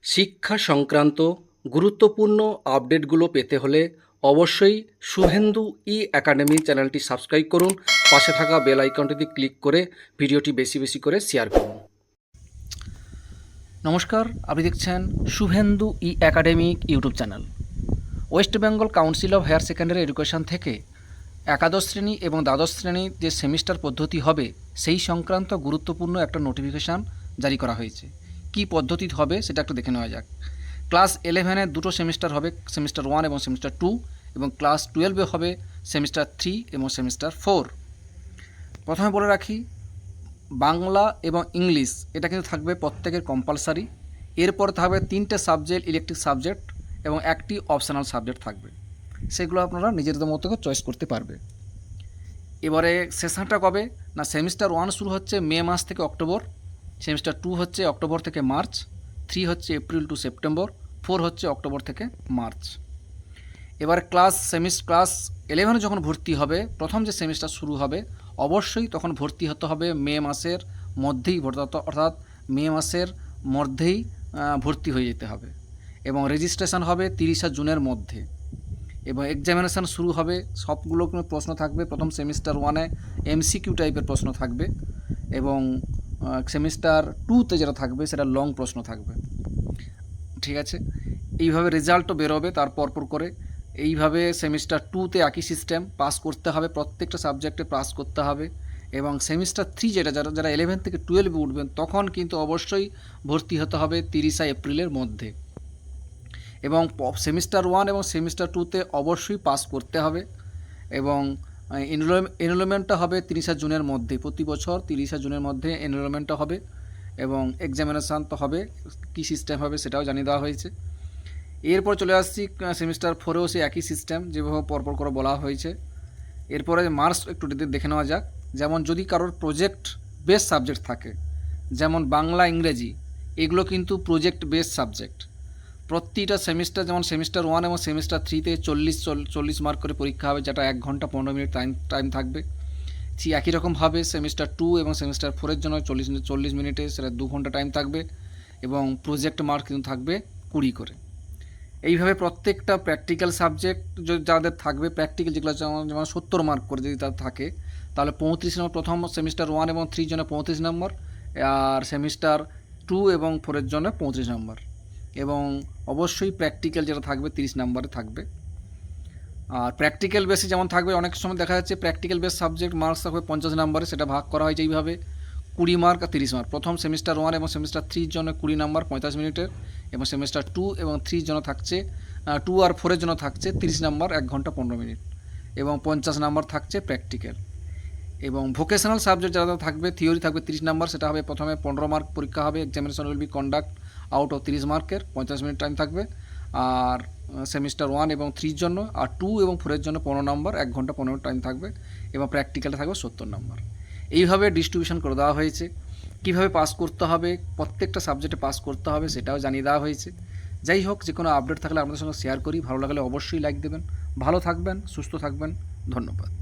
শিক্ষা সংক্রান্ত গুরুত্বপূর্ণ আপডেটগুলো পেতে হলে অবশ্যই শুভেন্দু ই একাডেমি চ্যানেলটি সাবস্ক্রাইব করুন। পাশে থাকা বেল আইকনটিতে ক্লিক করে ভিডিওটি বেশি বেশি করে শেয়ার করুন। নমস্কার, আপনি দেখছেন শুভেন্দু ই academic YouTube channel. West Bengal council of higher secondary education থেকে একাদশ শ্রেণী এবং দ্বাদশ শ্রেণীর যে সেমিস্টার পদ্ধতি হবে সেই সংক্রান্ত গুরুত্বপূর্ণ একটা নোটিফিকেশান জারি করা হয়েছে। কি পদ্ধতি হবে সেটা একটু দেখে নেওয়া যাক। ক্লাস 11-এর দুটো সেমিস্টার হবে, সেমিস্টার 1 এবং সেমিস্টার 2, এবং ক্লাস 12-এ হবে সেমিস্টার 3 এবং সেমিস্টার 4। প্রথমে বলে রাখি, বাংলা এবং ইংলিশ এটা কিন্তু থাকবে প্রত্যেকের কম্পালসারি। এরপর থাকবে 3টে সাবজেক্ট, ইলেকটিভ সাবজেক্ট, এবং একটি অপশনাল সাবজেক্ট থাকবে। সেগুলো আপনারা নিজেদের মতো করে চয়েস করতে পারবে। এবারে সেশনটা কবে না, সেমিস্টার 1 শুরু হচ্ছে মে মাস থেকে অক্টোবর, সেমিস্টার 2 হচ্ছে অক্টোবর থেকে মার্চ, 3 হচ্ছে এপ্রিল টু সেপ্টেম্বর, 4 হচ্ছে অক্টোবর থেকে মার্চ। এবার ক্লাস 11 যখন ভর্তি হবে, প্রথম যে সেমিস্টার শুরু হবে, অবশ্যই তখন ভর্তি হতে হবে মে মাসের মধ্যেই, অর্থাৎ মে মাসের মধ্যেই ভর্তি হয়ে যেতে হবে, এবং রেজিস্ট্রেশন হবে 30 জুনের মধ্যে, এবং এক্সামিনেশান শুরু হবে। সবগুলো প্রশ্ন থাকবে। প্রথম সেমিস্টার 1-এ MCQ টাইপের প্রশ্ন থাকবে, এবং সেমিস্টার 2-তে যেটা থাকবে সেটা লং প্রশ্ন থাকবে। ঠিক আছে, এইভাবে রেজাল্টও বেরোবে তার পরপর করে। এইভাবে সেমিস্টার 2-তে একই সিস্টেম, পাস করতে হবে, প্রত্যেকটা সাবজেক্টে পাস করতে হবে। এবং সেমিস্টার 3 যারা 11 থেকে 12-এ উঠবেন তখন কিন্তু অবশ্যই ভর্তি হতে হবে 30 এপ্রিলের মধ্যে। এবং সেমিস্টার 1 এবং সেমিস্টার 2-তে অবশ্যই পাস করতে হবে, এবং এনরোলমেন্টটা হবে 30 জুনের মধ্যে। প্রতি বছর 30 জুনের মধ্যে এনরোলমেন্টটা হবে, এবং এক্সামিনেশান তো হবে। কী সিস্টেম হবে সেটাও জানিয়ে দেওয়া হয়েছে। এরপর চলে আসছি সেমিস্টার 4-এও সেই একই সিস্টেম যেভাবে পরপর করে বলা হয়েছে। এরপরে মার্কস একটু দেখে নেওয়া যাক। যেমন যদি কারোর প্রজেক্ট বেস সাবজেক্ট থাকে, যেমন বাংলা, ইংরেজি, এগুলো কিন্তু প্রজেক্ট বেস সাবজেক্ট। প্রতিটা সেমিস্টার, যেমন সেমিস্টার 1 এবং সেমিস্টার 3-তে 40 মার্ক করে পরীক্ষা হবে, যেটা 1 ঘন্টা 15 মিনিট টাইম থাকবে। ঠিক একই রকমভাবে সেমিস্টার 2 এবং সেমিস্টার 4-এর জন্য 40 মিনিটে সেটা 2 ঘন্টা টাইম থাকবে, এবং প্রজেক্ট মার্ক কিন্তু থাকবে 20 করে। এইভাবে প্রত্যেকটা প্র্যাকটিক্যাল সাবজেক্ট যাদের থাকবে, প্র্যাকটিক্যাল যেগুলো যেমন 70 মার্ক করে যদি তার থাকে, তাহলে 35 নম্বর প্রথম সেমিস্টার 1 এবং 3 জন্য 35 নম্বর, আর সেমিস্টার 2 এবং 4-এর জন্য 35 নম্বর, এবং অবশ্যই প্র্যাকটিক্যাল যেটা থাকবে 30 নম্বরে থাকবে। আর প্র্যাকটিক্যাল বেসে যেমন থাকবে, অনেক সময় দেখা যাচ্ছে প্র্যাকটিক্যাল বেস সাবজেক্ট মার্কস থাকবে 50 নম্বরে, সেটা ভাগ করা হয়েছে এইভাবে 20 মার্ক আর 30 মার্ক। প্রথম সেমিস্টার 1 এবং সেমিস্টার 3-র জন্য 20 নম্বর 45 মিনিটের, এবং সেমিস্টার 2 এবং 3-র জন্য থাকছে 2 আর 4-এর জন্য থাকছে 30 নম্বর 1 ঘন্টা 15 মিনিট, এবং 50 নম্বর থাকছে প্র্যাকটিক্যাল। এবং ভোকেশনাল সাবজেক্ট যারা থাকবে, থিওরি থাকবে 30 নম্বর, সেটা হবে প্রথমে 15 মার্ক পরীক্ষা হবে। Examination will be conduct out of 30 মার্কের, 50 মিনিট টাইম থাকবে। আর সেমিস্টার 1 এবং 3-র জন্য, আর 2 এবং 4-এর জন্য 15 নম্বর 1 ঘন্টা 15 টাইম থাকবে, এবং প্র্যাকটিক্যালে থাকবে 70 নম্বর। এইভাবে ডিস্ট্রিবিউশন করে দেওয়া হয়েছে। কীভাবে পাস করতে হবে, প্রত্যেকটা সাবজেক্টে পাস করতে হবে সেটাও জানিয়ে দেওয়া হয়েছে। যাই হোক, যে কোনো আপডেট থাকলে আপনাদের সঙ্গে শেয়ার করি। ভালো লাগলে অবশ্যই লাইক দেবেন। ভালো থাকবেন, সুস্থ থাকবেন। ধন্যবাদ।